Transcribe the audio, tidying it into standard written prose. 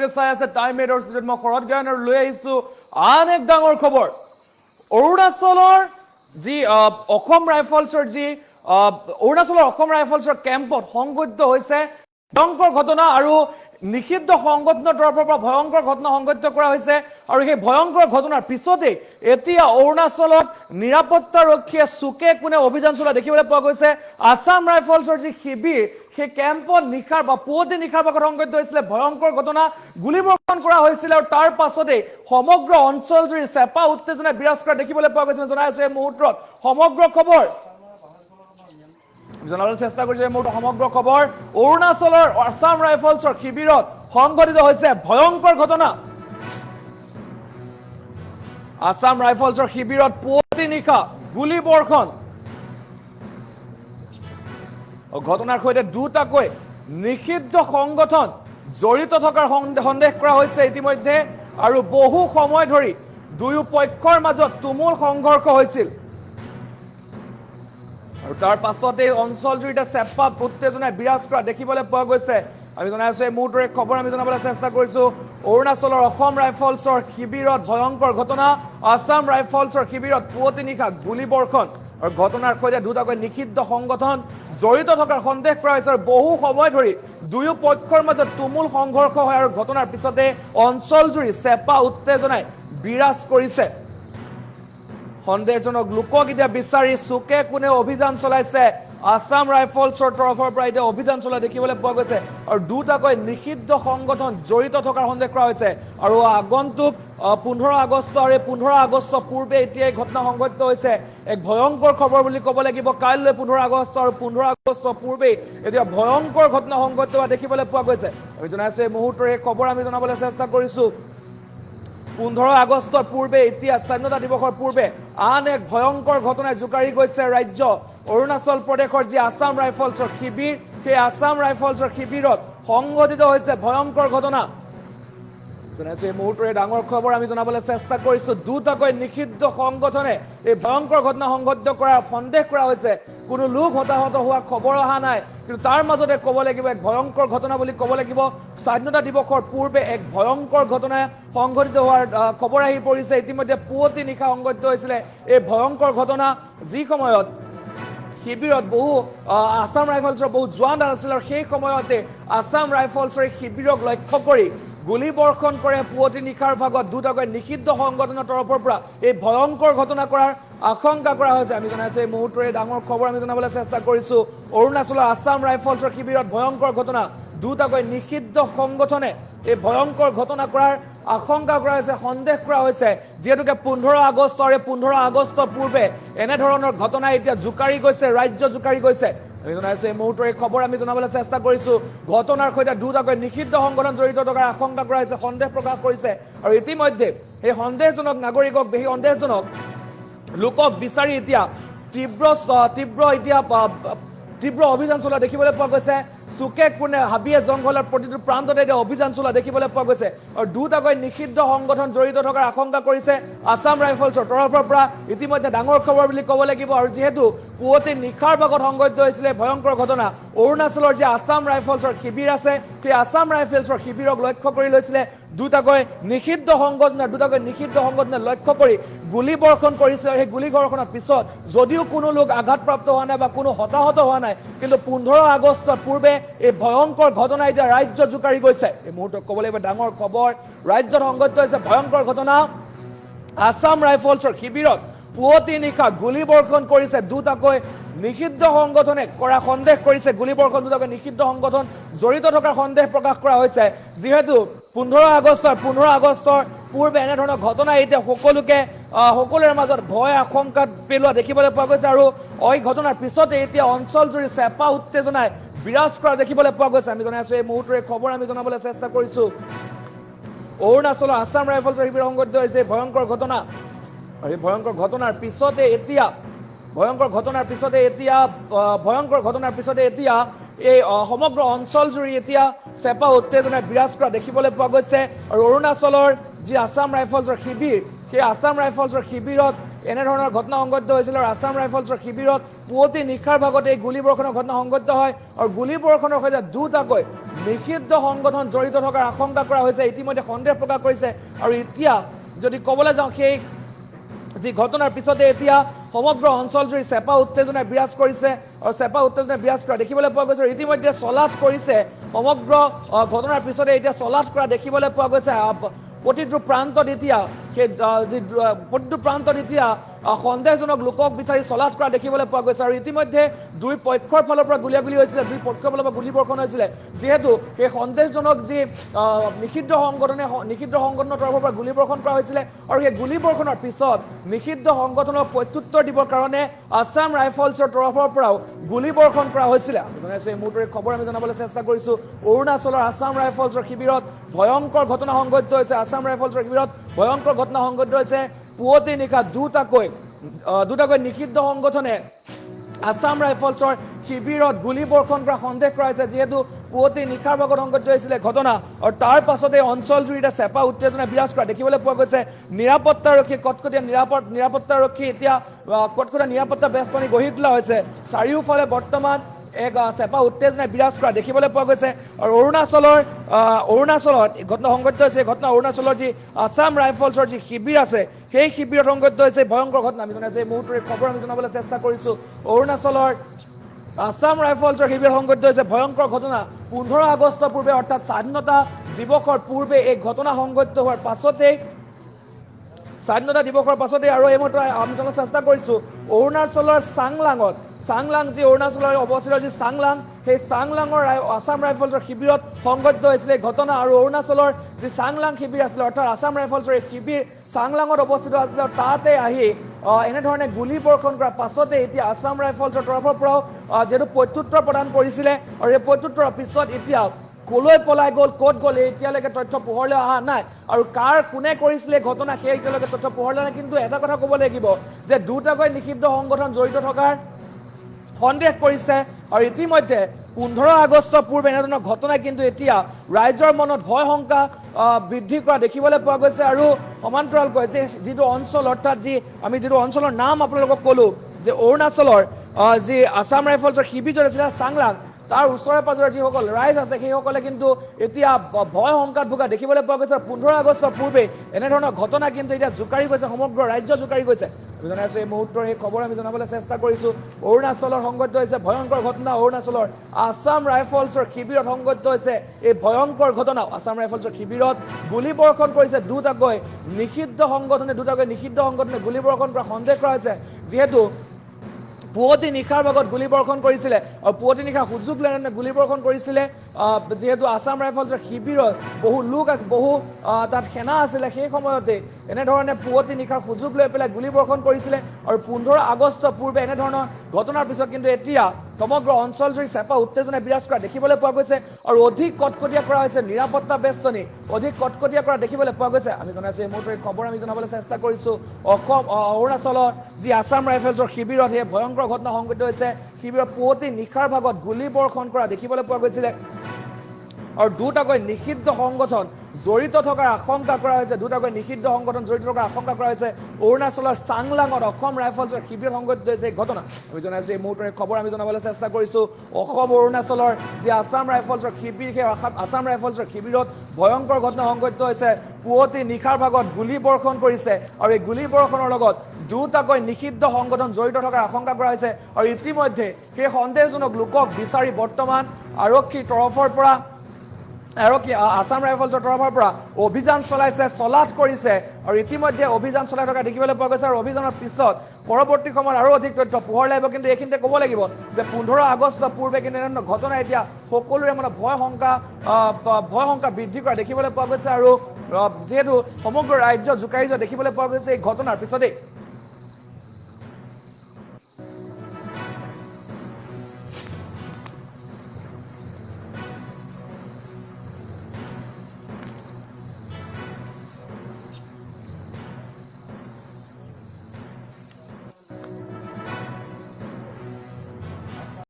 আপোনালোকে চাই আছে টাইম এডৰ ষ্টুডিঅ'ত মই শৰৎ জ্ঞান আৰু লৈ আহিছো আন এক ডাঙৰ খবৰ অৰুণাচলৰ যি অসম ৰাইফলছৰ যি অৰুণাচলৰ অসম ৰাইফলছৰ কেম্পত সংঘটিত হৈছে ভয়ংকৰ ঘটনা আৰু নিষিদ্ধ সংগঠনৰ তৰফৰ পৰা ভয়ংকৰ ঘটনা সংঘটিত কৰা হৈছে আৰু সেই ভয়ংকৰ ঘটনাৰ পিছতে এতিয়া অৰুণাচলত নিৰাপত্তাৰক্ষীয়ে চুকে কোণে অভিযান চলোৱা দেখিবলৈ পোৱা গৈছে আসাম ৰাইফলছৰ যি শিবিৰ সেই কেম্পত নিশাৰ বা পুৱতি নিশাৰ ভাগত সংঘটিত হৈছিলে ভয়ংকৰ ঘটনা গুলীবৰ্ষণ কৰা হৈছিল আৰু তাৰ পাছতে সমগ্ৰ অঞ্চলজুৰি চেপা উত্তেজনা বিৰাজ কৰা দেখিবলৈ পোৱা গৈছে জনাই আছে এই মুহূৰ্তত সমগ্ৰ খবৰ জনাবলৈ চেষ্টা কৰিছে মোৰ সমগ্ৰ খবৰ অৰুণাচলৰ আসাম ৰাইফলছৰ শিবিৰত সংঘটিত হৈছে ভয়ংকৰ ঘটনা আসাম ৰাইফলছৰ শিবিৰত পুৱতি নিশা গুলীবৰ্ষণ ঘটনাৰ সৈতে দুটাকৈ নিষিদ্ধ সংগঠন জড়িত থকাৰ সন্দেহ কৰা হৈছে ইতিমধ্যে আৰু বহু সময় ধৰি দুয়ো পক্ষৰ মাজত তুমুল সংঘৰ্ষ হৈছিল আৰু তাৰ পাছতে অঞ্চলজুৰিতে চেপা উত্তেজনাই বিৰাজ কৰা দেখিবলৈ পোৱা গৈছে আমি জনাই আছো এই মুহূৰ্তৰ খবৰ আমি জনাবলৈ চেষ্টা কৰিছো অৰুণাচলৰ অসম ৰাইফলছৰ শিবিৰত ভয়ংকৰ ঘটনা আসাম ৰাইফলছৰ শিবিৰত পুৱতি নিশা গুলীবৰ্ষণ আৰু ঘটনাৰ সৈতে দুটাকৈ নিষিদ্ধ সংগঠন জড়িত থকাৰ সন্দেহ কৰা হৈছে আৰু বহু সময় ধৰি দুয়ো পক্ষৰ মাজত তুমুল সংঘৰ্ষ হয় আৰু ঘটনাৰ পিছতে অঞ্চলজুৰি চেপা উত্তেজনাই বিৰাজ কৰিছে সন্দেহজনক লোকক এতিয়া বিচাৰি চুকে কোণে অভিযান চলাইছে আসাম ৰাইফলছৰ তৰফৰ পৰা এতিয়া অভিযান চলোৱা দেখিবলৈ পোৱা গৈছে আৰু দুটাকৈ নিষিদ্ধ সংগঠন জড়িত থকাৰ সন্দেহ কৰা হৈছে আৰু আগন্তুক 15 আগষ্ট আৰু 15 আগষ্ট পূৰ্বে এতিয়া এই ঘটনা সংঘটিত হৈছে এক ভয়ংকৰ খবৰ বুলি ক'ব লাগিব কাইলৈ 15 আগষ্ট আৰু 15 আগষ্ট পূৰ্বে এতিয়া ভয়ংকৰ ঘটনা সংঘটিত হোৱা দেখিবলৈ পোৱা গৈছে আমি জনাইছো এই মুহূৰ্তৰ এই খবৰ আমি জনাবলৈ চেষ্টা কৰিছো 15 আগষ্টৰ পূৰ্বে এতিয়া স্বাধীনতা দিৱসৰ পূৰ্বে আন এক ভয়ংকৰ ঘটনাই জোকাৰি গৈছে ৰাজ্য অৰুণাচল প্ৰদেশৰ যি আসাম ৰাইফলছৰ শিবিৰ সেই আসাম ৰাইফলছৰ শিবিৰত সংঘটিত হৈছে ভয়ংকৰ ঘটনা জনাইছো এই মুহূৰ্তৰে ডাঙৰ খবৰ আমি জনাবলৈ চেষ্টা কৰিছো দুটাকৈ নিষিদ্ধ সংগঠনে এই ভয়ংকৰ ঘটনা সংঘটিত কৰাৰ সন্দেহ কৰা হৈছে কোনো লোক হতাহত হোৱা খবৰ অহা নাই কিন্তু তাৰ মাজতে ক'ব লাগিব এক ভয়ংকৰ ঘটনা বুলি ক'ব লাগিব স্বাধীনতা দিৱসৰ পূৰ্বে এক ভয়ংকৰ ঘটনা সংঘটিত হোৱাৰ খবৰ আহি পৰিছে ইতিমধ্যে পুৱতি নিশা সংঘটিত হৈছিলে এই ভয়ংকৰ ঘটনা যি সময়ত শিবিৰত বহু আসাম ৰাইফলছৰ বহু জোৱান আছিল আৰু সেই সময়তে আসাম ৰাইফলছৰ শিবিৰক লক্ষ্য কৰি গুলীবৰ্ষণ কৰে পুৱতি নিশাৰ ভাগত দুটাকৈ নিষিদ্ধ সংগঠনৰ তৰফৰ পৰা এই ভয়ংকৰ ঘটনা কৰাৰ আশংকা কৰা হৈছে আমি জনাইছো এই মুহূৰ্তৰে ডাঙৰ খবৰ আমি জনাবলৈ চেষ্টা কৰিছো অৰুণাচলৰ আসাম ৰাইফলছৰ শিবিৰত ভয়ংকৰ ঘটনা দুটাকৈ নিষিদ্ধ সংগঠনে এই ভয়ংকৰ ঘটনা কৰাৰ আশংকা কৰা হৈছে সন্দেহ কৰা হৈছে যেহেতুকে 15 আগষ্ট আৰু 15 আগষ্টৰ পূৰ্বে এনে ধৰণৰ ঘটনা এতিয়া জোকাৰি গৈছে ৰাজ্য জোকাৰি গৈছে আমি জনাইছো এই মুহূৰ্তৰ এই খবৰ আমি জনাবলৈ চেষ্টা কৰিছো ঘটনাৰ সৈতে দুটাকৈ নিষিদ্ধ সংগঠন জড়িত থকাৰ আশংকা কৰা হৈছে সন্দেহ প্ৰকাশ কৰিছে আৰু ইতিমধ্যে এই সন্দেহজনক নাগৰিকক সেই সন্দেহজনক লোকক বিচাৰি এতিয়া তীব্ৰ অভিযান চলোৱা দেখিবলৈ পোৱা গৈছে চুকে কোণে হাবিয়ে জংঘলৰ প্ৰতিটো প্ৰান্ততে এতিয়া অভিযান চলোৱা দেখিবলৈ পোৱা গৈছে আৰু দুটাকৈ নিষিদ্ধ সংগঠন জড়িত থকাৰ আশংকা কৰিছে আসাম ৰাইফলছৰ তৰফৰ পৰা ইতিমধ্যে ডাঙৰ খবৰ বুলি ক'ব লাগিব আৰু যিহেতু পুৱতি নিশাৰ ভাগত সংঘটিত হৈছিলে ভয়ংকৰ ঘটনা অৰুণাচলৰ যে আসাম ৰাইফলছৰ শিবিৰ আছে সেই আসাম ৰাইফলছৰ শিবিৰক লক্ষ্য কৰি লৈছিলে দুটাকৈ নিষিদ্ধ সংগঠনে লক্ষ্য কৰি গুলীবৰ্ষণ কৰিছিল আৰু সেই গুলীবৰ্ষণৰ পিছত যদিও কোনো লোক আঘাতপ্ৰাপ্ত হোৱা নাই বা কোনো হতাহত হোৱা নাই কিন্তু 15 আগষ্টৰ পূৰ্বে এই ভয়ংকৰ ঘটনা এতিয়া ৰাজ্য জোকাৰি গৈছে এই মুহূৰ্তত ক'ব লাগিব ডাঙৰ খবৰ ৰাজ্যত সংঘটিত হৈছে ভয়ংকৰ ঘটনা আসাম ৰাইফলছৰ শিবিৰত পুৱতি নিশা গুলীবৰ্ষণ কৰিছে দুটাকৈ নিষিদ্ধ সংগঠনে কৰা সন্দেহ কৰিছে গুলীবৰ্ষণ দুটাকৈ নিষিদ্ধ সংগঠন জড়িত থকাৰ সন্দেহ প্ৰকাশ কৰা হৈছে যিহেতু 15 আগষ্টৰ পূৰ্বে এনে ধৰণৰ ঘটনা এতিয়া সকলোৰে মাজত ভয় আশংকা পেলোৱা দেখিবলৈ পোৱা গৈছে আৰু এই ঘটনাৰ পিছতে এতিয়া অঞ্চলজুৰি চেপা উত্তেজনাই বিৰাজ কৰা দেখিবলৈ পোৱা গৈছে আমি জনাইছো এই মুহূৰ্তৰে খবৰ আমি জনাবলৈ চেষ্টা কৰিছো অৰুণাচলৰ আসাম ৰাইফলছৰ শিবিৰ সংঘটিত হৈছে ভয়ংকৰ ঘটনা আৰু এই ভয়ংকৰ ঘটনাৰ পিছতে এতিয়া এই সমগ্ৰ অঞ্চলজুৰি এতিয়া চেপা উত্তেজনাই বিৰাজ কৰা দেখিবলৈ পোৱা গৈছে আৰু অৰুণাচলৰ যি আসাম ৰাইফলছৰ শিবিৰ সেই আসাম ৰাইফলছৰ শিবিৰত এনে ধৰণৰ ঘটনা সংঘটিত হৈছিল আৰু আসাম ৰাইফলছৰ শিবিৰত পুৱতি নিশাৰ ভাগতে এই গুলীবৰ্ষণৰ ঘটনা সংঘটিত হয় আৰু গুলীবৰ্ষণৰ সৈতে দুটাকৈ নিষিদ্ধ সংগঠন জড়িত থকাৰ আশংকা কৰা হৈছে ইতিমধ্যে সন্দেহ প্ৰকাশ কৰিছে আৰু এতিয়া যদি ক'বলৈ যাওঁ সেই যি ঘটনাৰ পিছতে এতিয়া সমগ্ৰ অঞ্চলজুৰি চেপা উত্তেজনা বিৰাজ কৰিছে আৰু চেপা উত্তেজনা বিৰাজ কৰা দেখিবলৈ পোৱা গৈছে ইতিমধ্যে চলাথ কৰিছে সমগ্ৰ ঘটনাৰ পিছতে এতিয়া চলাথ কৰা দেখিবলৈ পোৱা গৈছে প্ৰতিটো প্ৰান্তত এতিয়া সেই প্ৰতিটো প্ৰান্তত এতিয়া সন্দেহজনক লোকক বিচাৰি চলাথ কৰা দেখিবলৈ পোৱা গৈছে আৰু ইতিমধ্যে দুই পক্ষৰ ফালৰ পৰা গুলিয়াগুলি হৈছিলে দুই পক্ষৰ ফালৰ পৰা গুলীবৰ্ষণ হৈছিলে যিহেতু সেই সন্দেহজনক যি নিষিদ্ধ সংগঠনৰ তৰফৰ পৰা গুলীবৰ্ষণ কৰা হৈছিলে আৰু সেই গুলীবৰ্ষণৰ পিছত নিষিদ্ধ সংগঠনক প্ৰত্যুত্তৰ দিবৰ কাৰণে আছাম ৰাইফলছৰ তৰফৰ পৰাও গুলীবৰ্ষণ কৰা হৈছিলে এই মুহূৰ্তত খবৰ আমি জনাবলৈ চেষ্টা কৰিছোঁ অৰুণাচলৰ আছাম ৰাইফলছৰ শিবিৰত ভয়ংকৰ ঘটনা সংঘটিত হৈছে আছাম ৰাইফলছৰ শিবিৰত ভয়ংকৰ ঘটনা সংঘটিত হৈছে পুৱতি নিশা দুটাকৈ নিষিদ্ধ সংগঠনে আছাম ৰাইফলছৰ শিবিৰত গুলীবৰ্ষণ কৰা সন্দেহ কৰা হৈছে যিহেতু পুৱতি নিশাৰ ভাগত সংঘটিত হৈছিলে ঘটনা আৰু তাৰ পাছতে অঞ্চলজুৰিতে চেপা উত্তেজনা বিৰাজ কৰা দেখিবলৈ পোৱা গৈছে নিৰাপত্তাৰক্ষী কটকটীয়া নিৰাপত্তাৰক্ষী এতিয়া কটকটীয়া নিৰাপত্তা বেষ্টনী গঢ়ি তোলা হৈছে চাৰিওফালে বৰ্তমান এক চেপা উত্তেজনা বিৰাজ কৰা দেখিবলৈ পোৱা গৈছে আৰু অৰুণাচলত ঘটনা সংঘটিত হৈছে ঘটনা অৰুণাচলৰ যি আছাম ৰাইফলছৰ যি শিবিৰ আছে সেই শিবিৰত সংঘটিত হৈছে ভয়ংকৰ ঘটনা আমি জনাইছোঁ এই মুহূৰ্তত খবৰ আমি জনাবলৈ চেষ্টা কৰিছোঁ অৰুণাচলৰ আছাম ৰাইফলছৰ শিবিৰ সংঘটিত হৈছে ভয়ংকৰ ঘটনা 15 আগষ্টৰ পূৰ্বে অৰ্থাৎ স্বাধীনতা দিৱসৰ পূৰ্বে এই ঘটনা সংঘটিত হোৱাৰ পাছতেই স্বাধীনতা দিৱসৰ পাছতেই আৰু এই মুহূৰ্তত আমি জনাব চেষ্টা কৰিছোঁ অৰুণাচলৰ চাংলাং যি অৰুণাচলৰ অৱস্থিত যি চাংলাং সেই চাংলাঙৰ আছাম ৰাইফলছৰ শিবিৰত সংঘটিত হৈছিলে এই ঘটনা আৰু অৰুণাচলৰ যি চাংলাং শিবিৰ আছিলে অৰ্থাৎ আছাম ৰাইফলছৰ এই শিবিৰ চাংলাঙত অৱস্থিত আছিলে আৰু তাতে আহি এনেধৰণে গুলীবৰ্ষণ কৰাৰ পাছতে এতিয়া আছাম ৰাইফলছৰ তৰফৰ পৰাও যিহেতু প্ৰত্যুত্তৰ প্ৰদান কৰিছিলে আৰু এই প্ৰত্যুত্তৰৰ পিছত এতিয়া কলৈ পলাই গ'ল ক'ত গ'ল এতিয়ালৈকে তথ্য পোহৰলৈ অহা নাই আৰু কোনে কৰিছিলে ঘটনা সেই এতিয়ালৈকে তথ্য পোহৰলৈ নাই কিন্তু এটা কথা ক'ব লাগিব যে দুটাকৈ নিষিদ্ধ সংগঠন জড়িত থকাৰ সন্দেহ কৰিছে আৰু ইতিমধ্যে 15 আগষ্টৰ পূৰ্বে এনেধৰণৰ ঘটনা কিন্তু এতিয়া ৰাইজৰ মনত ভয় শংকা বৃদ্ধি কৰা দেখিবলৈ পোৱা গৈছে আৰু সমান্তৰালকৈ যে যিটো অঞ্চল অৰ্থাৎ আমি যিটো অঞ্চলৰ নাম আপোনালোকক ক'লোঁ যে অৰুণাচলৰ যি আছাম ৰাইফলছৰ শিবিৰ আছিলে চাংলাং তাৰ ওচৰে পাজৰে যিসকল ৰাইজ আছে সেইসকলে কিন্তু এতিয়া ভয় শংকাত ভোগা দেখিবলৈ পোৱা গৈছে 15 আগষ্টৰ পূৰ্বে এনেধৰণৰ ঘটনা কিন্তু এতিয়া জোকাৰি গৈছে সমগ্ৰ ৰাজ্য জোকাৰি গৈছে আমি জনাইছোঁ এই মুহূৰ্তৰ সেই খবৰ আমি জনাবলৈ চেষ্টা কৰিছোঁ অৰুণাচলৰ সংঘটিত হৈছে ভয়ংকৰ ঘটনা অৰুণাচলৰ আছাম ৰাইফলছৰ শিবিৰত সংঘটিত হৈছে এই ভয়ংকৰ ঘটনা আছাম ৰাইফলছৰ শিবিৰত গুলীবৰ্ষণ কৰিছে দুটাকৈ নিষিদ্ধ সংগঠনে গুলীবৰ্ষণ কৰা সন্দেহ কৰা হৈছে যিহেতু পুৱতি নিশাৰ ভাগত গুলীবৰ্ষণ কৰিছিলে আৰু পুৱতি নিশাৰ সুযোগ লৈ গুলীবৰ্ষণ কৰিছিলে যিহেতু আছাম ৰাইফলছৰ শিবিৰত বহু লোক আছে বহু তাত সেনা আছিলে সেই সময়তে এনেধৰণে পুৱতি নিশাৰ সুযোগ লৈ পেলাই গুলীবৰ্ষণ কৰিছিলে আৰু 15 আগষ্টৰ পূৰ্বে এনেধৰণৰ ঘটনাৰ পিছত কিন্তু এতিয়া সমগ্ৰ অঞ্চলজুৰি চেপা উত্তেজনা বিৰাজ কৰা দেখিবলৈ পোৱা গৈছে আৰু অধিক কটকটীয়া কৰা হৈছে নিৰাপত্তা বেষ্টনী অধিক কটকটীয়া কৰা দেখিবলৈ পোৱা গৈছে আমি জনাইছোঁ এই মুহূৰ্তৰ খবৰ আমি জনাবলৈ চেষ্টা কৰিছোঁ অৰুণাচলৰ যি আছাম ৰাইফলছৰ শিবিৰত সেই ভয়ংকৰ ঘটনা সংঘটিত হৈছে শিবিৰত পুৱতি নিশাৰ ভাগত গুলীবৰ্ষণ কৰা দেখিবলৈ পোৱা গৈছিলে আৰু দুটাকৈ নিষিদ্ধ সংগঠন জড়িত থকাৰ আশংকা কৰা হৈছে অৰুণাচলৰ চাংলাঙত অসম ৰাইফলছৰ শিবিৰ সংঘটিত হৈছে এই ঘটনা আমি জনাইছোঁ এই মুহূৰ্তত খবৰ আমি জনাবলৈ চেষ্টা কৰিছোঁ অসম অৰুণাচলৰ যি আছাম ৰাইফলছৰ শিবিৰ সেই আছাম ৰাইফলছৰ শিবিৰত ভয়ংকৰ ঘটনা সংঘটিত হৈছে পুৱতি নিশাৰ ভাগত গুলীবৰ্ষণ কৰিছে আৰু এই গুলীবৰ্ষণৰ লগত দুটাকৈ নিষিদ্ধ সংগঠন জড়িত থকাৰ আশংকা কৰা হৈছে আৰু ইতিমধ্যে সেই সন্দেহজনক লোকক বিচাৰি বৰ্তমান আৰক্ষীৰ তৰফৰ পৰা আছাম ৰাইফলছৰ তৰফৰ পৰা অভিযান চলাইছে চলাথ কৰিছে আৰু ইতিমধ্যে অভিযান চলাই থকা দেখিবলৈ পোৱা গৈছে আৰু অভিযানৰ পিছত পৰৱৰ্তী সময়ত আৰু অধিক তথ্য পোহৰ লাগিব কিন্তু এইখিনিতে ক'ব লাগিব যে 15 আগষ্টৰ পূৰ্বে কিন্তু এনেধৰণৰ ঘটনা এতিয়া সকলোৰে মানে ভয় শংকা বৃদ্ধি কৰা দেখিবলৈ পোৱা গৈছে আৰু যিহেতু সমগ্ৰ ৰাজ্য জোকাৰি যোৱা দেখিবলৈ পোৱা গৈছে এই ঘটনাৰ পিছতেই